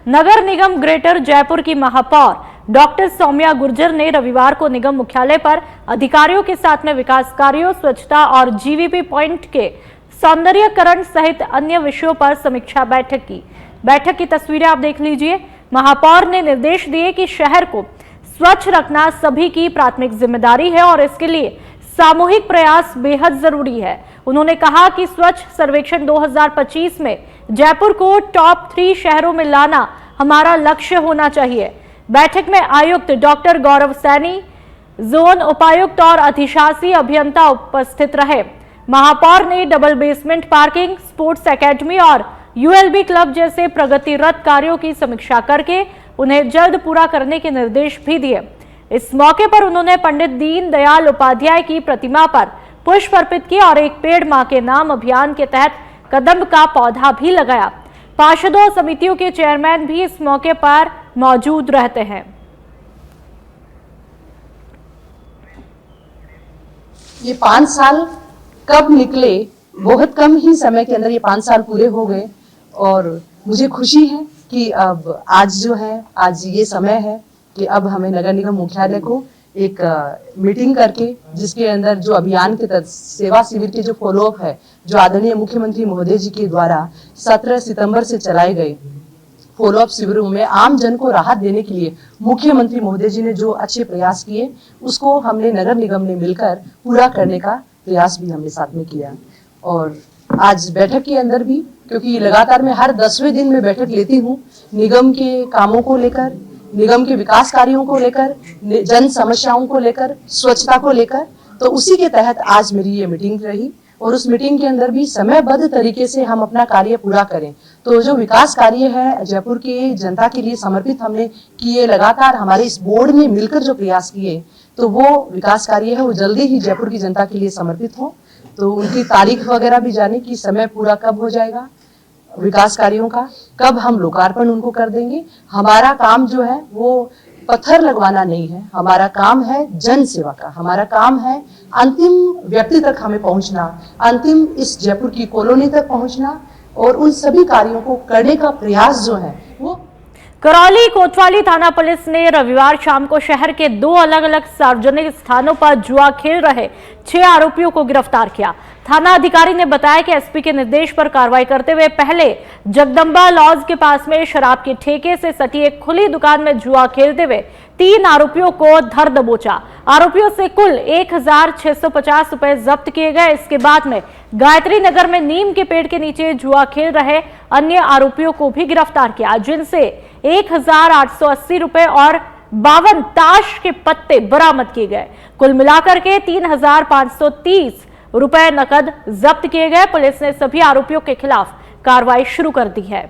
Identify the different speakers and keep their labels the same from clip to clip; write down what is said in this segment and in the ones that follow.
Speaker 1: नगर निगम greater Jaipur की महापौर doctor Saumya Gurjar ने रविवार को निगम मुख्यालय पर अधिकारियों के साथ में विकास कार्यों, स्वच्छता और जीवीपी पॉइंट के सौंदर्यकरण सहित अन्य विषयों पर समीक्षा बैठक की। बैठक की तस्वीरें आप देख लीजिए। महापौर ने निर्देश दिए कि शहर को स्वच्छ रखना सभी की प्राथमिक जिम्मेदारी है और इसके लिए सामूहिक प्रयास बेहद जरूरी है। उन्होंने कहा कि स्वच्छ सर्वेक्षण 2025 में जयपुर को टॉप 3 शहरों में लाना हमारा लक्ष्य होना चाहिए। बैठक में आयुक्त डॉक्टर गौरव सैनी, जोन उपायुक्त और अधिशासी अभियंता उपस्थित रहे। महापौर ने double basement parking, sports academy और यूएलबी क्लब जैसे प्रगतिरत कार्यों की समीक्षा करके उन्हें जल्द पूरा करने के निर्देश भी दिए। इस मौके पर उन्होंने पंडित दीनदयाल उपाध्याय की प्रतिमा पर पुष्प अर्पित किए और एक पेड़ मां के नाम अभियान के तहत कदम का पौधा भी लगाया। पार्षदों और समितियों के चेयरमैन भी इस मौके पर मौजूद रहते हैं।
Speaker 2: ये 5 साल कब निकले, बहुत कम ही समय के अंदर ये 5 साल पूरे हो गए और मुझे खुशी है कि अब आज जो है, आज ये समय है कि अब हमें नगर निगम मुख्यालय को एक मीटिंग करके, जिसके अंदर जो अभियान के तहत सेवा शिविर के जो फॉलोअप है, जो आदरणीय मुख्यमंत्री महोदय जी के द्वारा 17 सितंबर से चलाए गए फॉलोअप शिविरों में आम जन को राहत देने के लिए मुख्यमंत्री महोदय जी ने जो अच्छे प्रयास किए, उसको हमने नगर निगम ने मिलकर पूरा करने का प्रयास भी हमने साथ में किया। और आज बैठक के अंदर भी, क्योंकि लगातार मैं हर 10वें दिन में बैठक लेती हूँ निगम के कामों को लेकर, निगम के विकास कार्यों को लेकर, जन समस्याओं को लेकर, स्वच्छता को लेकर, तो उसी के तहत आज मेरी ये मीटिंग रही और उस मीटिंग के अंदर भी समयबद्ध तरीके से हम अपना कार्य पूरा करें। तो जो विकास कार्य है जयपुर की जनता के लिए समर्पित हमने किए, लगातार हमारे इस बोर्ड ने मिलकर जो प्रयास किए, तो वो विकास कार्य है वो जल्दी ही जयपुर की जनता के लिए समर्पित हो। तो उनकी तारीख वगैरह भी जाने की, समय पूरा कब हो जाएगा विकास कार्यों का, कब हम लोकार्पण उनको कर देंगे। हमारा काम जो है वो पत्थर लगवाना नहीं है, हमारा काम है जन सेवा का, हमारा काम है अंतिम व्यक्ति तक हमें पहुंचना, अंतिम इस जयपुर की कॉलोनी तक पहुंचना और उन सभी कार्यों को करने का प्रयास जो है वो।
Speaker 1: करौली कोतवाली थाना पुलिस ने रविवार शाम को शहर के 2 अलग अलग सार्वजनिक स्थानों पर जुआ खेल रहे 6 आरोपियों को गिरफ्तार किया। थाना अधिकारी ने बताया कि एसपी के निर्देश पर कार्रवाई करते हुए पहले जगदम्बा लॉज के पास में शराब के ठेके से सटी एक खुली दुकान में जुआ खेलते हुए 3 आरोपियों को धर दबोचा। आरोपियों से कुल 1650 रुपए जब्त किए गए। इसके बाद में गायत्री नगर में नीम के पेड़ के नीचे जुआ खेल रहे अन्य आरोपियों को भी गिरफ्तार किया, जिनसे 1880 रुपए और 52 ताश के पत्ते बरामद किए गए। कुल मिलाकर के 3530 रुपए नकद जब्त किए गए। पुलिस ने सभी आरोपियों के खिलाफ कार्रवाई शुरू कर दी है।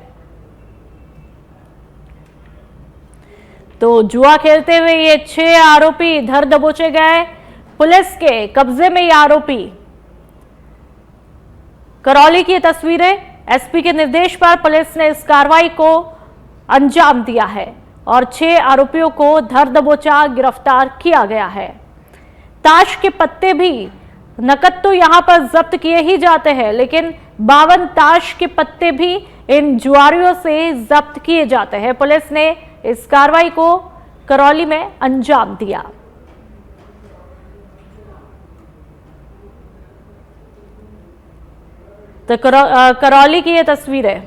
Speaker 1: तो जुआ खेलते हुए ये 6 आरोपी धर दबोचे गए। पुलिस के कब्जे में ये आरोपी। करौली की तस्वीरें, एसपी के निर्देश पर पुलिस ने इस कार्रवाई को अंजाम दिया है और 6 आरोपियों को धर दबोचा, गिरफ्तार किया गया है। ताश के पत्ते भी, नकद तो यहां पर जब्त किए ही जाते हैं, लेकिन 52 ताश के पत्ते भी इन जुआरियों से जब्त किए जाते हैं। पुलिस ने इस कार्रवाई को करौली में अंजाम दिया। तो करौली की ये तस्वीरें।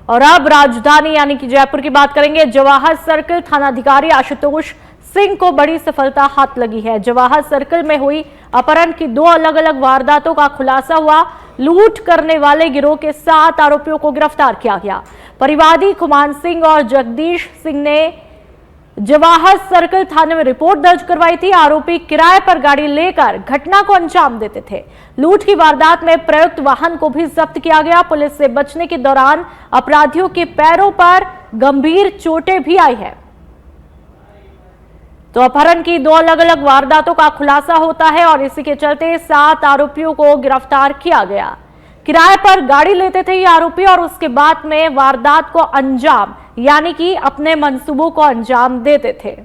Speaker 1: और अब राजधानी यानी कि जयपुर की बात करेंगे। जवाहर सर्कल थानाधिकारी आशुतोष सिंह को बड़ी सफलता हाथ लगी है। जवाहर सर्कल में हुई अपहरण की 2 अलग अलग वारदातों का खुलासा हुआ। लूट करने वाले गिरोह के 7 आरोपियों को गिरफ्तार किया गया। परिवादी खुमान सिंह और जगदीश सिंह ने जवाहर सर्कल थाने में रिपोर्ट दर्ज करवाई थी। आरोपी किराए पर गाड़ी लेकर घटना को अंजाम देते थे। लूट की वारदात में प्रयुक्त वाहन को भी जब्त किया गया। पुलिस से बचने के दौरान अपराधियों के पैरों पर गंभीर चोटें भी आई है। तो अपहरण की 2 अलग अलग वारदातों का खुलासा होता है और इसी के चलते 7 आरोपियों को गिरफ्तार किया गया। किराए पर गाड़ी लेते थे ये आरोपी और उसके बाद में वारदात को अंजाम, यानी कि अपने मंसूबों को अंजाम देते थे।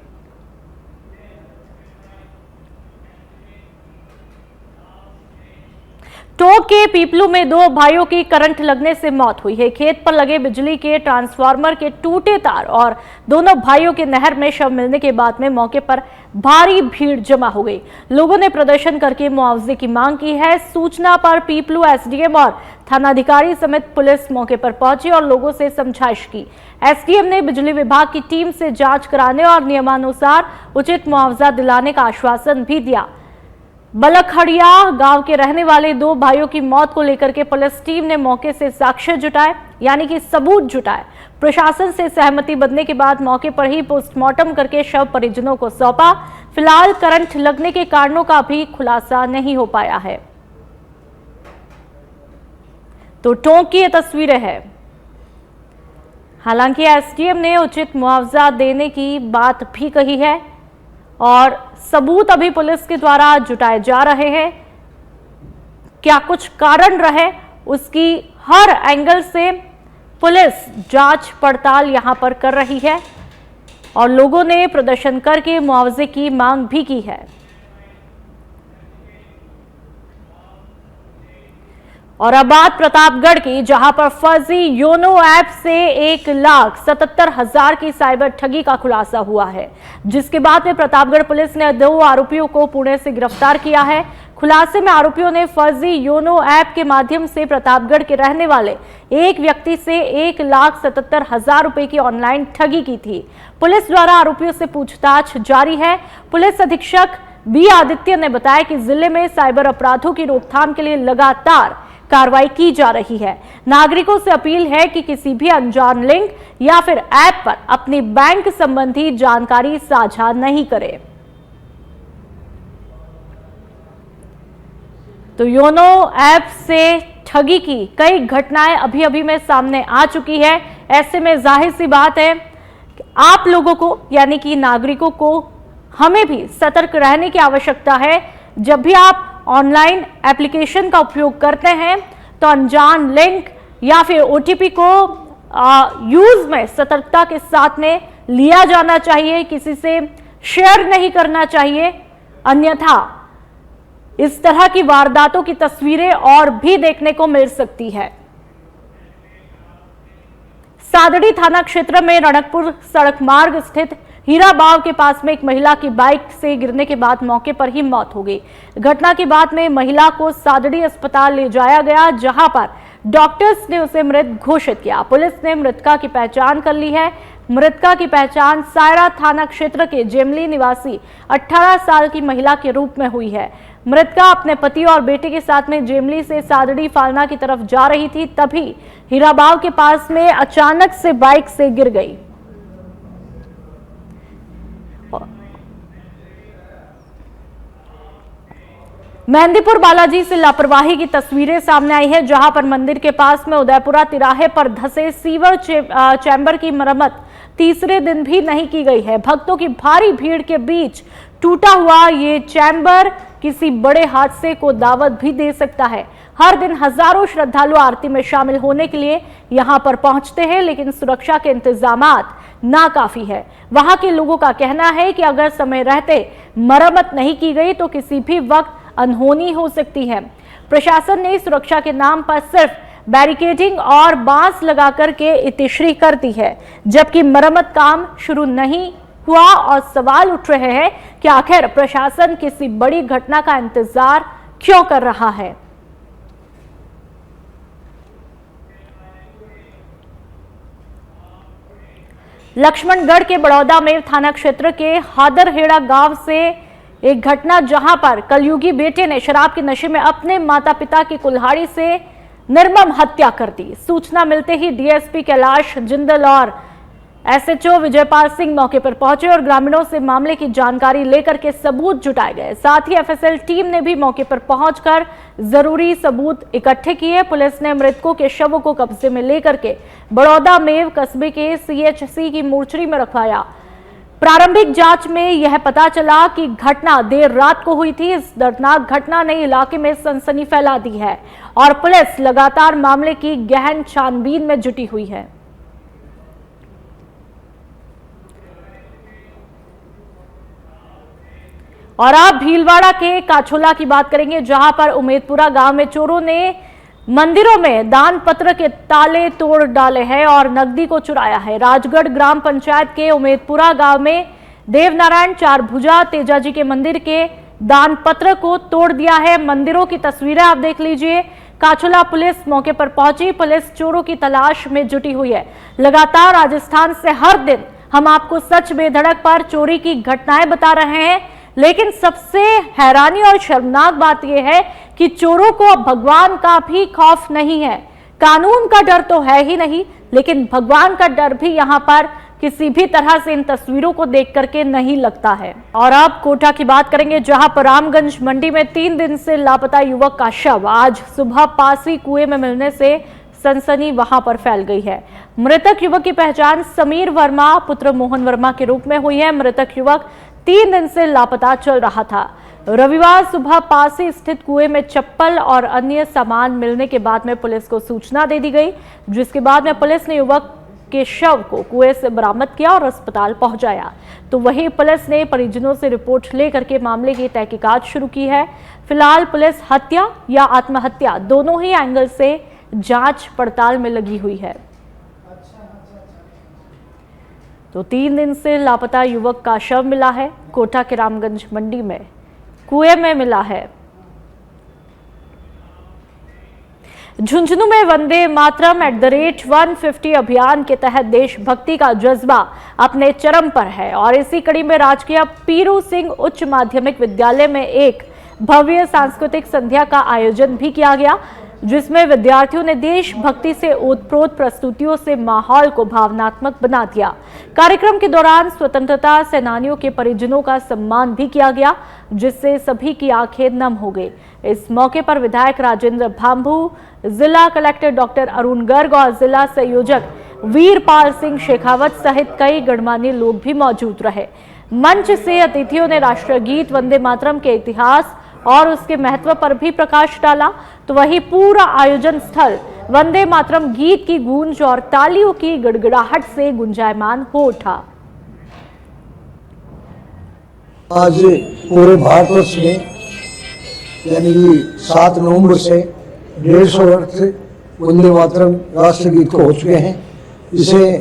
Speaker 1: टोंक के पीपलू में दो भाइयों की करंट लगने से मौत हुई है। खेत पर लगे बिजली के ट्रांसफार्मर के टूटे तार और दोनों भाइयों के नहर में शव मिलने के बाद में मौके पर भारी भीड़ जमा हो गई। लोगों ने प्रदर्शन करके मुआवजे की मांग की है। सूचना पर पीपलू एसडीएम और थानाधिकारी समेत पुलिस मौके पर पहुंची और लोगों से समझाइश की। एसडीएम ने बिजली विभाग की टीम से जांच कराने और नियमानुसार उचित मुआवजा दिलाने का आश्वासन भी दिया। बलखड़िया गांव के रहने वाले दो भाइयों की मौत को लेकर के पुलिस टीम ने मौके से साक्ष्य जुटाए, यानी कि सबूत जुटाए। प्रशासन से सहमति बनने के बाद मौके पर ही पोस्टमार्टम करके शव परिजनों को सौंपा। फिलहाल करंट लगने के कारणों का भी खुलासा नहीं हो पाया है। तो टोंक की ये तस्वीरें हैं। हालांकि एसडीएम ने उचित मुआवजा देने की बात भी कही है और सबूत अभी पुलिस के द्वारा जुटाए जा रहे हैं। क्या कुछ कारण रहे, उसकी हर एंगल से पुलिस जांच पड़ताल यहां पर कर रही है और लोगों ने प्रदर्शन करके मुआवजे की मांग भी की है। और अब बात प्रतापगढ़ की, जहां पर फर्जी योनो ऐप से 1,77,000 की साइबर ठगी का खुलासा हुआ है, जिसके बाद में प्रतापगढ़ पुलिस ने दो आरोपियों को पुणे से गिरफ्तार किया है। खुलासे में आरोपियों ने फर्जी योनो ऐप के माध्यम से प्रतापगढ़ के रहने वाले एक व्यक्ति से 1,77,000 रुपए की ऑनलाइन ठगी की थी। पुलिस द्वारा आरोपियों से पूछताछ जारी है। पुलिस अधीक्षक बी आदित्य ने बताया कि जिले में साइबर अपराधों की रोकथाम के लिए लगातार कार्रवाई की जा रही है। नागरिकों से अपील है कि किसी भी अनजान लिंक या फिर ऐप पर अपनी बैंक संबंधी जानकारी साझा नहीं करें। तो योनो ऐप से ठगी की कई घटनाएं अभी अभी में सामने आ चुकी है। ऐसे में जाहिर सी बात है कि आप लोगों को, यानी कि नागरिकों को, हमें भी सतर्क रहने की आवश्यकता है। जब भी आप ऑनलाइन एप्लीकेशन का उपयोग करते हैं तो अनजान लिंक या फिर ओटीपी को यूज में सतर्कता के साथ में लिया जाना चाहिए, किसी से शेयर नहीं करना चाहिए, अन्यथा इस तरह की वारदातों की तस्वीरें और भी देखने को मिल सकती है। सादड़ी थाना क्षेत्र में रणकपुर सड़क मार्ग स्थित हीरा बाव के पास में एक महिला की बाइक से गिरने के बाद मौके पर ही मौत हो गई। घटना के बाद में महिला को सादड़ी अस्पताल ले जाया गया, जहां पर डॉक्टर्स ने उसे मृत घोषित किया। पुलिस ने मृतका की पहचान कर ली है। मृतका की पहचान सायरा थाना क्षेत्र के जेमली निवासी 18 साल की महिला के रूप में हुई है। मृतका अपने पति और बेटे के साथ में जेमली से सादड़ी फालना की तरफ जा रही थी, तभी हीराबाव के पास में अचानक से बाइक से गिर गई। मेहंदीपुर बालाजी से लापरवाही की तस्वीरें सामने आई है, जहां पर मंदिर के पास में उदयपुरा तिराहे पर धंसे सीवर चैम्बर की मरम्मत तीसरे दिन भी नहीं की गई है। भक्तों की भारी भीड़ के बीच टूटा हुआ ये चैम्बर किसी बड़े हादसे को दावत भी दे सकता है। हर दिन हजारों श्रद्धालु आरती में शामिल होने के लिए यहां पर पहुंचते हैं, लेकिन सुरक्षा के इंतजामात नाकाफी है। वहां के लोगों का कहना है कि अगर समय रहते मरम्मत नहीं की गई तो किसी भी वक्त अनहोनी हो सकती है। प्रशासन ने सुरक्षा के नाम पर सिर्फ बैरिकेडिंग और बांस लगा करके इतिश्री कर दी है, जबकि मरम्मत काम शुरू नहीं हुआ और सवाल उठ रहे हैं कि आखिर प्रशासन किसी बड़ी घटना का इंतजार क्यों कर रहा है। लक्ष्मणगढ़ के बड़ौदा में थाना क्षेत्र के हादरहेड़ा गांव से एक घटना, जहां पर कलयुगी बेटे ने शराब के नशे में अपने माता पिता की कुल्हाड़ी से निर्मम हत्या कर दी। सूचना मिलते ही डीएसपी कैलाश जिंदल और एसएचओ विजयपाल सिंह मौके पर पहुंचे और ग्रामीणों से मामले की जानकारी लेकर के सबूत जुटाए गए। साथ ही एफएसएल टीम ने भी मौके पर पहुंचकर जरूरी सबूत इकट्ठे किए। पुलिस ने मृतकों के शवों को कब्जे में लेकर के बड़ौदा मेव कस्बे के सीएचसी की मोर्चरी में रखवाया। प्रारंभिक जांच में यह पता चला कि घटना देर रात को हुई थी। इस दर्दनाक घटना ने इलाके में सनसनी फैला दी है और पुलिस लगातार मामले की गहन छानबीन में जुटी हुई है। और अब भीलवाड़ा के काछोला की बात करेंगे, जहां पर उमेदपुरा गांव में चोरों ने मंदिरों में दान पत्र के ताले तोड़ डाले हैं और नकदी को चुराया है। राजगढ़ ग्राम पंचायत के उमेदपुरा गांव में देवनारायण चार भुजा तेजाजी के मंदिर के दान पत्र को तोड़ दिया है। मंदिरों की तस्वीरें आप देख लीजिए। काछोला पुलिस मौके पर पहुंची। पुलिस चोरों की तलाश में जुटी हुई है। लगातार राजस्थान से हर दिन हम आपको सच बेधड़क पर चोरी की घटनाएं बता रहे हैं, लेकिन सबसे हैरानी और शर्मनाक बात यह है कि चोरों को अब भगवान का भी खौफ नहीं है। कानून का डर तो है ही नहीं, लेकिन भगवान का डर भी यहां पर किसी भी तरह से इन तस्वीरों को देख करके नहीं लगता है। और अब कोटा की बात करेंगे, जहां पर रामगंज मंडी में 3 दिन से लापता युवक का शव आज सुबह पास ही कुएं में मिलने से सनसनी वहां पर फैल गई है। मृतक युवक की पहचान समीर वर्मा पुत्र मोहन वर्मा के रूप में हुई है। मृतक युवक 3 दिन से लापता चल रहा था। रविवार सुबह पास ही स्थित कुएं में चप्पल और अन्य सामान मिलने के बाद में पुलिस को सूचना दे दी गई, जिसके बाद में पुलिस ने युवक के शव को कुएं से बरामद किया और अस्पताल पहुंचाया। तो वहीं पुलिस ने परिजनों से रिपोर्ट लेकर के मामले की तहकीकात शुरू की है। फिलहाल पुलिस हत्या या आत्महत्या दोनों ही एंगल से जांच पड़ताल में लगी हुई है। तो 3 दिन से लापता युवक का शव मिला है। कोटा के रामगंज मंडी में कुएं में मिला है। झुंझुनू में वंदे मातरम @150 अभियान के तहत देशभक्ति का जज्बा अपने चरम पर है और इसी कड़ी में राजकीय पीरू सिंह उच्च माध्यमिक विद्यालय में एक भव्य सांस्कृतिक संध्या का आयोजन भी किया गया, जिसमें विद्यार्थियों ने देशभक्ति से ओतप्रोत प्रस्तुतियों से माहौल को भावनात्मक बना दिया। कार्यक्रम के दौरान स्वतंत्रता सेनानियों के परिजनों का सम्मान भी किया गया, जिससे सभी की आंखें नम हो गई। इस मौके पर विधायक राजेंद्र भांभू, जिला कलेक्टर डॉक्टर अरुण गर्ग और जिला संयोजक वीरपाल सिंह शेखावत सहित कई गणमान्य लोग भी मौजूद रहे। मंच से अतिथियों ने राष्ट्रीय गीत वंदे मातरम के इतिहास और उसके महत्व पर भी प्रकाश डाला। तो वही पूरा आयोजन स्थल वंदे मातरम गीत की गूंज और तालियों की गड़गड़ाहट से गुंजायमान हो उठा।
Speaker 3: आज पूरे भारतवर्ष में यानी कि 7 नवंबर से 150 वर्ष वंदे मातरम राष्ट्रगीत को हो चुके हैं। इसे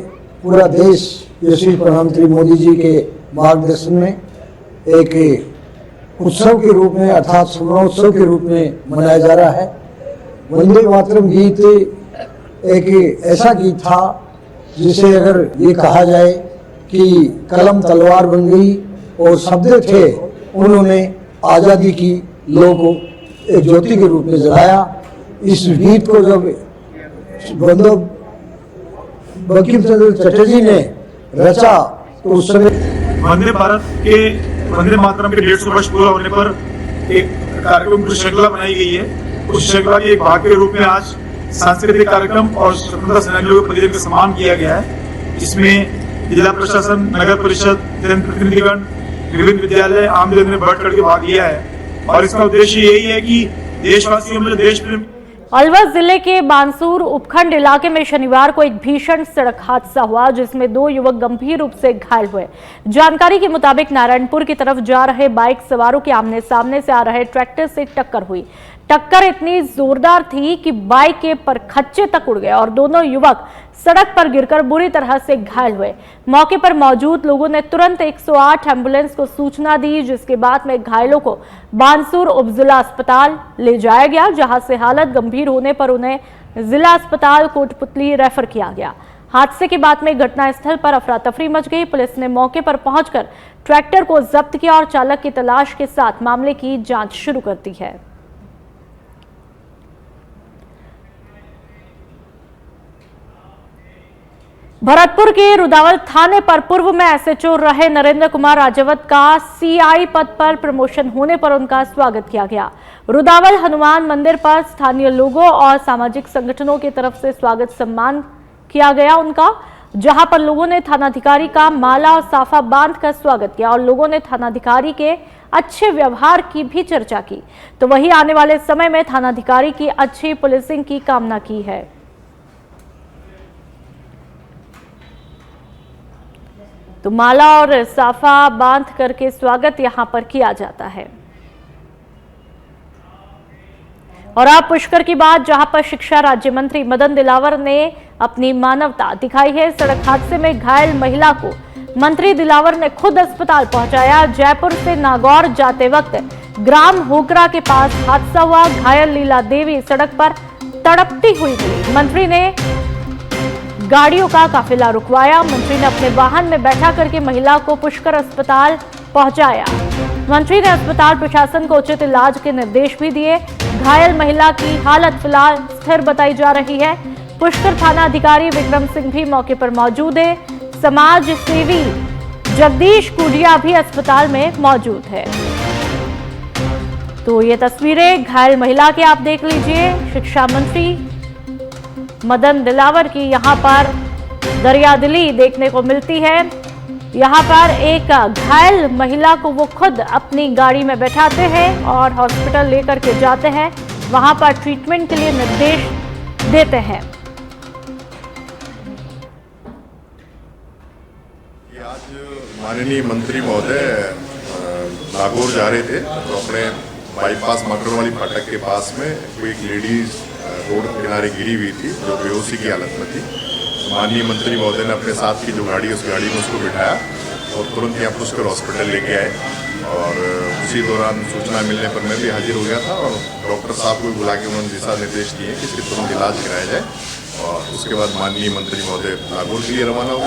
Speaker 3: पूरा देश यशस्वी प्रधानमंत्री मोदी जी के मार्गदर्शन में एक उत्सव के रूप में अर्थात स्मरणोत्सव के रूप में मनाया जा रहा है। वंदे मातरम गीत एक ऐसा गीत था जिसे अगर ये कहा जाए कि कलम तलवार बन गई और शब्द थे, उन्होंने आज़ादी की लौ को एक ज्योति के रूप में जलाया। इस गीत को जब बंकिम चंद्र चटर्जी ने रचा तो उस समय
Speaker 4: वंदे मातरम के 150 वर्ष पूरा होने पर एक कार्यक्रम की श्रृंखला बनाई गई है। उस श्रृंखला के एक भाग के रूप में आज सांस्कृतिक कार्यक्रम और स्वतंत्रता सेनानियों के परिजन का सम्मान किया गया है। इसमें जिला प्रशासन, नगर परिषद, जनप्रतिनिधिगण, विभिन्न विद्यालय, आमजन ने बढ़ चढ़ के भाग लिया है और इसका उद्देश्य यही है कि देशवासियों में देश प्रेम।
Speaker 1: अलवर जिले के बांसूर उपखंड इलाके में शनिवार को एक भीषण सड़क हादसा हुआ, जिसमें 2 युवक गंभीर रूप से घायल हुए। जानकारी के मुताबिक नारायणपुर की तरफ जा रहे बाइक सवारों के आमने सामने से आ रहे ट्रैक्टर से टक्कर हुई। टक्कर इतनी जोरदार थी कि बाइक के परखच्चे तक उड़ गए और दोनों युवक सड़क पर गिरकर बुरी तरह से घायल हुए। मौके पर मौजूद लोगों ने तुरंत 108 एम्बुलेंस को सूचना दी, जिसके बाद में घायलों को बांसूर उपजिला अस्पताल ले जाया गया, जहां से हालत गंभीर होने पर उन्हें जिला अस्पताल कोटपुतली रेफर किया गया। हादसे के बाद में घटनास्थल पर अफरा तफरी मच गई। पुलिस ने मौके पर पहुंचकर ट्रैक्टर को जब्त किया और चालक की तलाश के साथ मामले की जांच शुरू कर दी है। भरतपुर के रुदावल थाने पर पूर्व में एसएचओ रहे नरेंद्र कुमार राजावत का सीआई पद पर प्रमोशन होने पर उनका स्वागत किया गया। रुदावल हनुमान मंदिर पर स्थानीय लोगों और सामाजिक संगठनों की तरफ से स्वागत सम्मान किया गया उनका, जहां पर लोगों ने थानाधिकारी का माला और साफा बांध कर स्वागत किया और लोगों ने थानाधिकारी के अच्छे व्यवहार की भी चर्चा की। तो वहीं आने वाले समय में थानाधिकारी की अच्छी पुलिसिंग की कामना की है। तो माला और साफा बांध करके स्वागत यहां पर किया जाता है। और अब पुष्कर की बात, जहां पर शिक्षा राज्य मंत्री मदन दिलावर ने अपनी मानवता दिखाई है। सड़क हादसे में घायल महिला को मंत्री दिलावर ने खुद अस्पताल पहुंचाया। जयपुर से नागौर जाते वक्त ग्राम होकरा के पास हादसा हुआ। घायल लीला देवी सड़क पर तड़पती हुई मिली। मंत्री ने गाड़ियों का काफिला रुकवाया। मंत्री ने अपने वाहन में बैठा करके महिला को पुष्कर अस्पताल पहुंचाया। मंत्री ने अस्पताल प्रशासन को उचित इलाज के निर्देश भी दिए। घायल महिला की हालत फिलहाल स्थिर बताई जा रही है। पुष्कर थाना अधिकारी विक्रम सिंह भी मौके पर मौजूद है। समाज सेवी जगदीश कुडिया भी अस्पताल में मौजूद है। तो ये तस्वीरें घायल महिला की आप देख लीजिए। शिक्षा मंत्री मदन दिलावर की यहां पर दरियादिली देखने को मिलती है। यहां पर एक घायल महिला को वो खुद अपनी गाड़ी में बैठाते हैं और हॉस्पिटल लेकर के जाते हैं। वहां पर ट्रीटमेंट के लिए निर्देश देते हैं।
Speaker 5: आज माननीय मंत्री महोदय नागौर जा रहे थे, तो अपने बाईपास मकरवाली फाटक के पास में कोई एक लेडीज रोड किनारे गिरी हुई थी जो बेहोशी की हालत में थी। माननीय मंत्री महोदय ने अपने साथ की जो गाड़ी उस गाड़ी में उसको बिठाया और तुरंत यहाँ पुष्कर हॉस्पिटल लेके आए। और उसी दौरान सूचना मिलने पर मैं भी हाजिर हो गया था और डॉक्टर साहब को बुला के उन्होंने दिशा निर्देश दिए कि इसके तुरंत इलाज कराया जाए। और उसके बाद माननीय मंत्री महोदय नागौर के लिए रवाना हुए